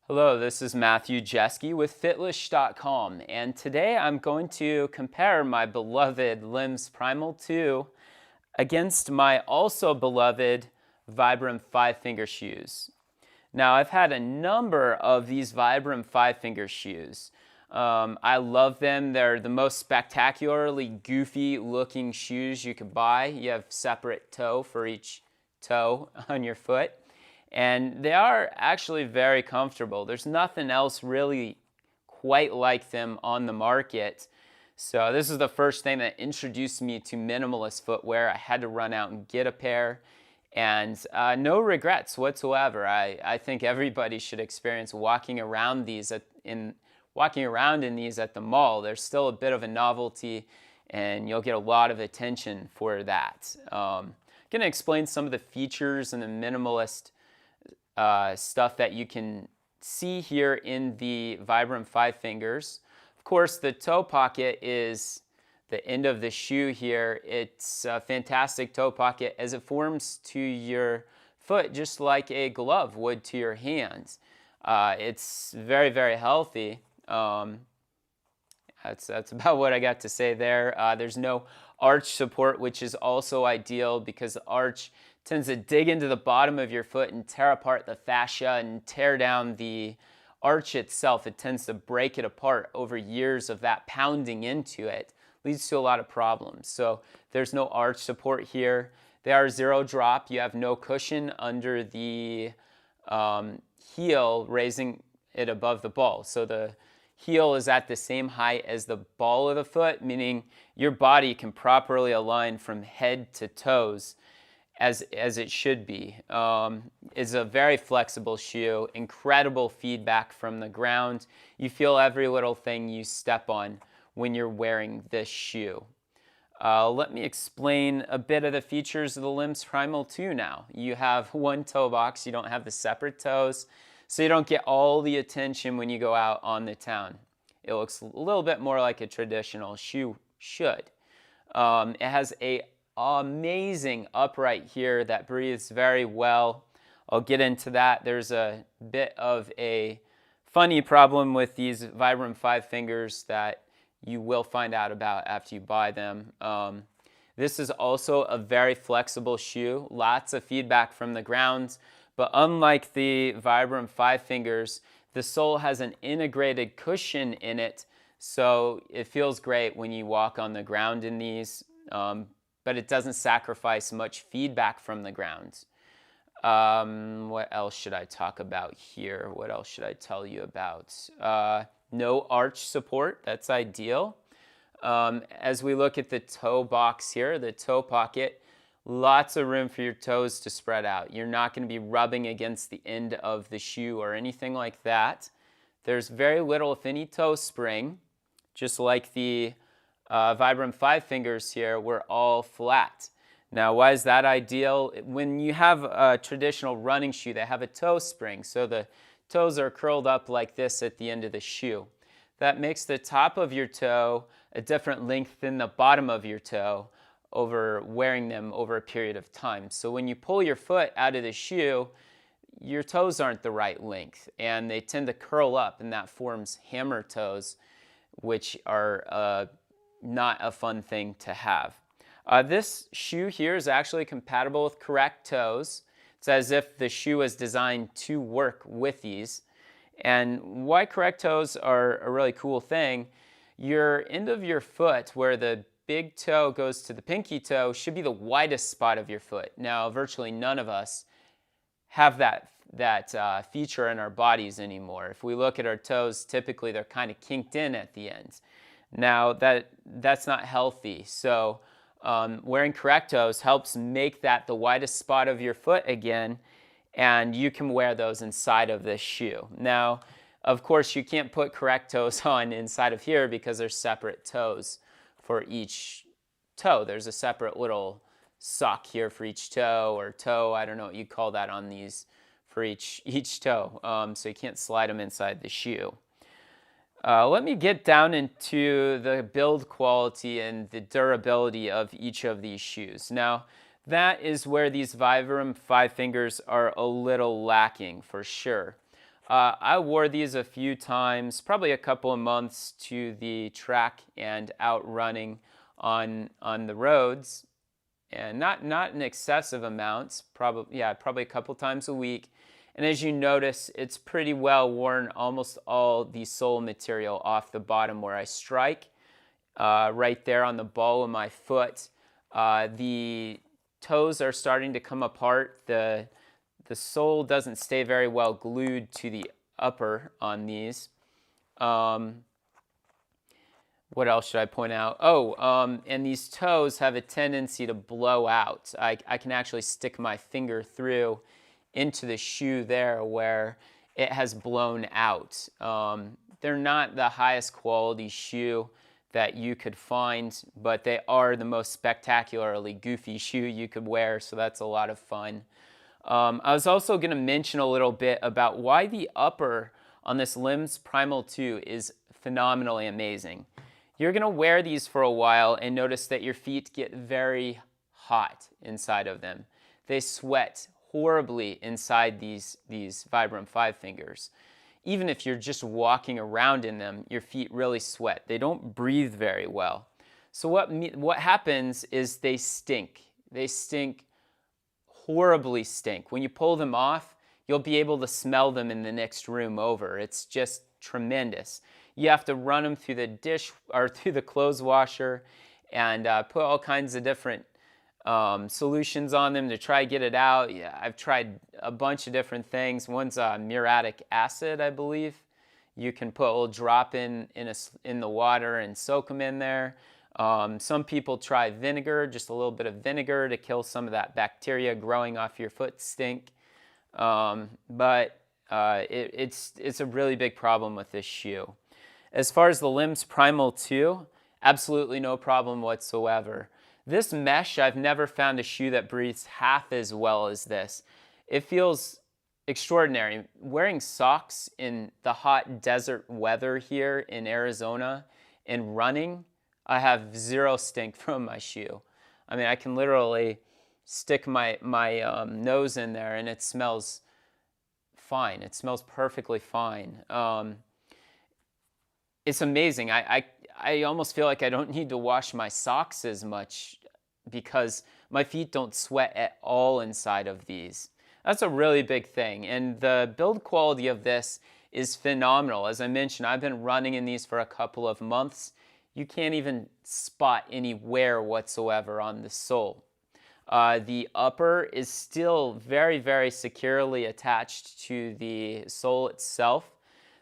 Hello, this is Matthew Jeske with fitlish.com, and today I'm going to compare my beloved Lems Primal 2 against my also beloved Vibram 5-finger shoes. Now, I've had a number of these Vibram 5-finger shoes. I love them. They're the most spectacularly goofy looking shoes you could buy. You have separate toe for each toe on your foot. And they are actually very comfortable. There's nothing else really quite like them on the market. So this is the first thing that introduced me to minimalist footwear. I had to run out and get a pair, and no regrets whatsoever. I think everybody should experience walking around these in these at the mall. There's still a bit of a novelty, and you'll get a lot of attention for that. I'm going to explain some of the features and the minimalist stuff that you can see here in the Vibram 5-fingers. Of course, the toe pocket is the end of the shoe here. It's a fantastic toe pocket as it forms to your foot just like a glove would to your hands. It's very, very healthy. That's about what I got to say there. There's no arch support, which is also ideal because the arch tends to dig into the bottom of your foot and tear apart the fascia and tear down the arch itself. It tends to break it apart over years of that pounding into it. Leads to a lot of problems. So there's no arch support here. They are zero drop. You have no cushion under the heel, raising it above the ball. So the heel is at the same height as the ball of the foot, meaning your body can properly align from head to toes as it should be. It's a very flexible shoe, incredible feedback from the ground. You feel every little thing you step on when you're wearing this shoe. Let me explain a bit of the features of the Lems Primal 2 now. You have one toe box, you don't have the separate toes, so you don't get all the attention when you go out on the town. It looks a little bit more like a traditional shoe should. It has a amazing upright here that breathes very well. I'll get into that. There's a bit of a funny problem with these Vibram 5-fingers that you will find out about after you buy them. This is also a very flexible shoe, lots of feedback from the ground, but unlike the Vibram 5-fingers, the sole has an integrated cushion in it, so it feels great when you walk on the ground in these. But it doesn't sacrifice much feedback from the ground. What else should I talk about here? What else should I tell you about? No arch support, that's ideal. As we look at the toe box here, the toe pocket, lots of room for your toes to spread out. You're not going to be rubbing against the end of the shoe or anything like that. There's very little, if any, toe spring, just like the Vibram 5-fingers here, we're all flat. Now, why is that ideal? When you have a traditional running shoe, they have a toe spring, so the toes are curled up like this at the end of the shoe. That makes the top of your toe a different length than the bottom of your toe over wearing them over a period of time. So when you pull your foot out of the shoe, your toes aren't the right length, and they tend to curl up, and that forms hammer toes, which are not a fun thing to have. This shoe here is actually compatible with correct toes. It's as if the shoe was designed to work with these. And why correct toes are a really cool thing, your end of your foot where the big toe goes to the pinky toe should be the widest spot of your foot. Now, virtually none of us have that feature in our bodies anymore. If we look at our toes, typically they're kind of kinked in at the ends. Now, that's not healthy, so wearing correct toes helps make that the widest spot of your foot again, and you can wear those inside of this shoe. Now, of course, you can't put correct toes on inside of here because there's separate toes for each toe. There's a separate little sock here for each toe, or toe, I don't know what you call that on these, for each toe, so you can't slide them inside the shoe. Let me get down into the build quality and the durability of each of these shoes. Now, that is where these Vibram 5-fingers are a little lacking for sure. I wore these a few times, probably a couple of months, to the track and out running on the roads, and not in excessive amounts. Probably a couple times a week. And as you notice, it's pretty well worn almost all the sole material off the bottom where I strike, right there on the ball of my foot. The toes are starting to come apart. The sole doesn't stay very well glued to the upper on these. What else should I point out? And these toes have a tendency to blow out. I can actually stick my finger through into the shoe there where it has blown out. They're not the highest quality shoe that you could find, but they are the most spectacularly goofy shoe you could wear, so that's a lot of fun. I was also going to mention a little bit about why the upper on this Lems Primal 2 is phenomenally amazing. You're going to wear these for a while and notice that your feet get very hot inside of them. They sweat horribly inside these Vibram 5 fingers. Even if you're just walking around in them, your feet really sweat. They don't breathe very well. So what happens is they stink. They stink, horribly stink. When you pull them off, you'll be able to smell them in the next room over. It's just tremendous. You have to run them through the dish or through the clothes washer and put all kinds of different solutions on them to try to get it out. Yeah, I've tried a bunch of different things. One's muriatic acid, I believe. You can put a little drop in the water and soak them in there. Some people try vinegar, just a little bit of vinegar to kill some of that bacteria growing off your foot stink. But it's a really big problem with this shoe. As far as the Lems Primal 2, absolutely no problem whatsoever. This mesh, I've never found a shoe that breathes half as well as this. It feels extraordinary. Wearing socks in the hot desert weather here in Arizona and running, I have zero stink from my shoe. I mean, I can literally stick my nose in there and it smells fine. It smells perfectly fine. It's amazing. I almost feel like I don't need to wash my socks as much because my feet don't sweat at all inside of these. That's a really big thing. And the build quality of this is phenomenal. As I mentioned, I've been running in these for a couple of months. You can't even spot any wear whatsoever on the sole. The upper is still very, very securely attached to the sole itself.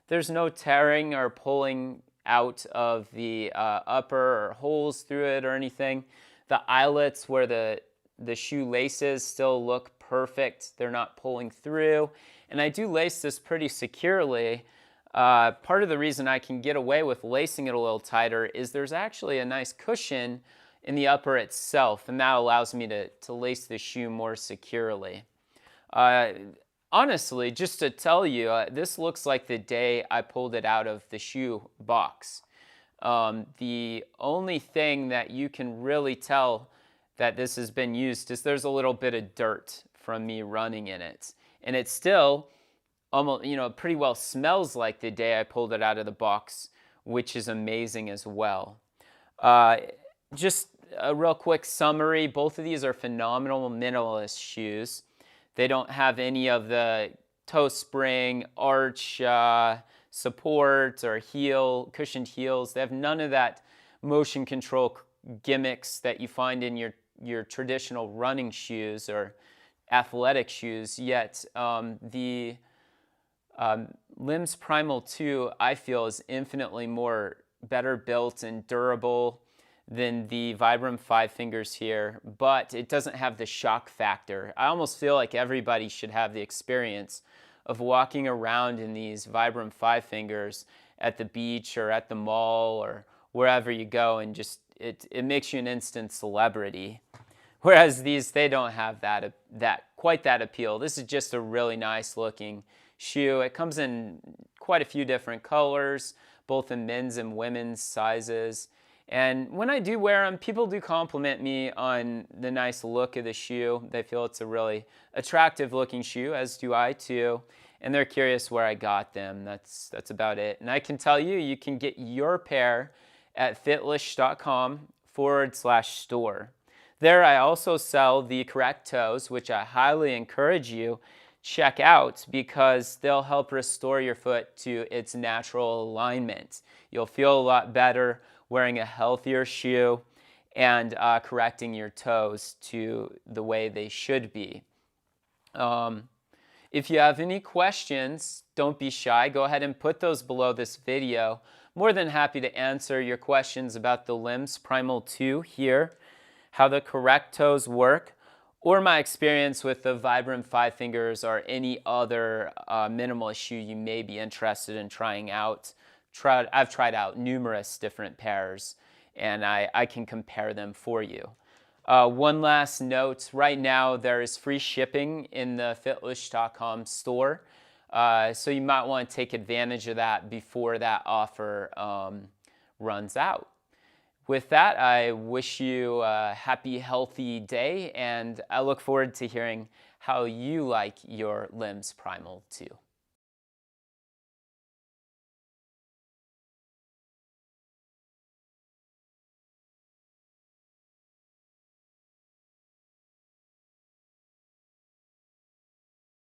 There's no tearing or pulling out of the upper or holes through it or anything. The eyelets where the shoe laces still look perfect. They're not pulling through. And I do lace this pretty securely. Part of the reason I can get away with lacing it a little tighter is there's actually a nice cushion in the upper itself, and that allows me to lace the shoe more securely. Honestly, just to tell you, this looks like the day I pulled it out of the shoe box. The only thing that you can really tell that this has been used is there's a little bit of dirt from me running in it. And it still almost, pretty well smells like the day I pulled it out of the box, which is amazing as well. Just a real quick summary, both of these are phenomenal minimalist shoes. They don't have any of the toe spring, arch support or cushioned heels. They have none of that motion control gimmicks that you find in your traditional running shoes or athletic shoes. Yet the Lems Primal 2, I feel, is infinitely better built and durable than the Vibram 5 fingers here, but it doesn't have the shock factor. I almost feel like everybody should have the experience of walking around in these Vibram 5 fingers at the beach or at the mall or wherever you go, and just it makes you an instant celebrity. Whereas these, they don't have quite that appeal. This is just a really nice looking shoe. It comes in quite a few different colors, both in men's and women's sizes. And when I do wear them, people do compliment me on the nice look of the shoe. They feel it's a really attractive looking shoe, as do I too. and they're curious where I got them. That's about it. And I can tell you, you can get your pair at fitlish.com/store. There I also sell the correct toes, which I highly encourage you check out because they'll help restore your foot to its natural alignment. You'll feel a lot better wearing a healthier shoe and correcting your toes to the way they should be. If you have any questions, don't be shy. Go ahead and put those below this video. More than happy to answer your questions about the Lems Primal 2 here, how the correct toes work, or my experience with the Vibram 5 fingers or any other minimalist shoe you may be interested in trying out. I've tried out numerous different pairs, and I can compare them for you. One last note, right now there is free shipping in the fitlish.com store, so you might want to take advantage of that before that offer runs out. With that, I wish you a happy, healthy day, and I look forward to hearing how you like your Lems Primal 2.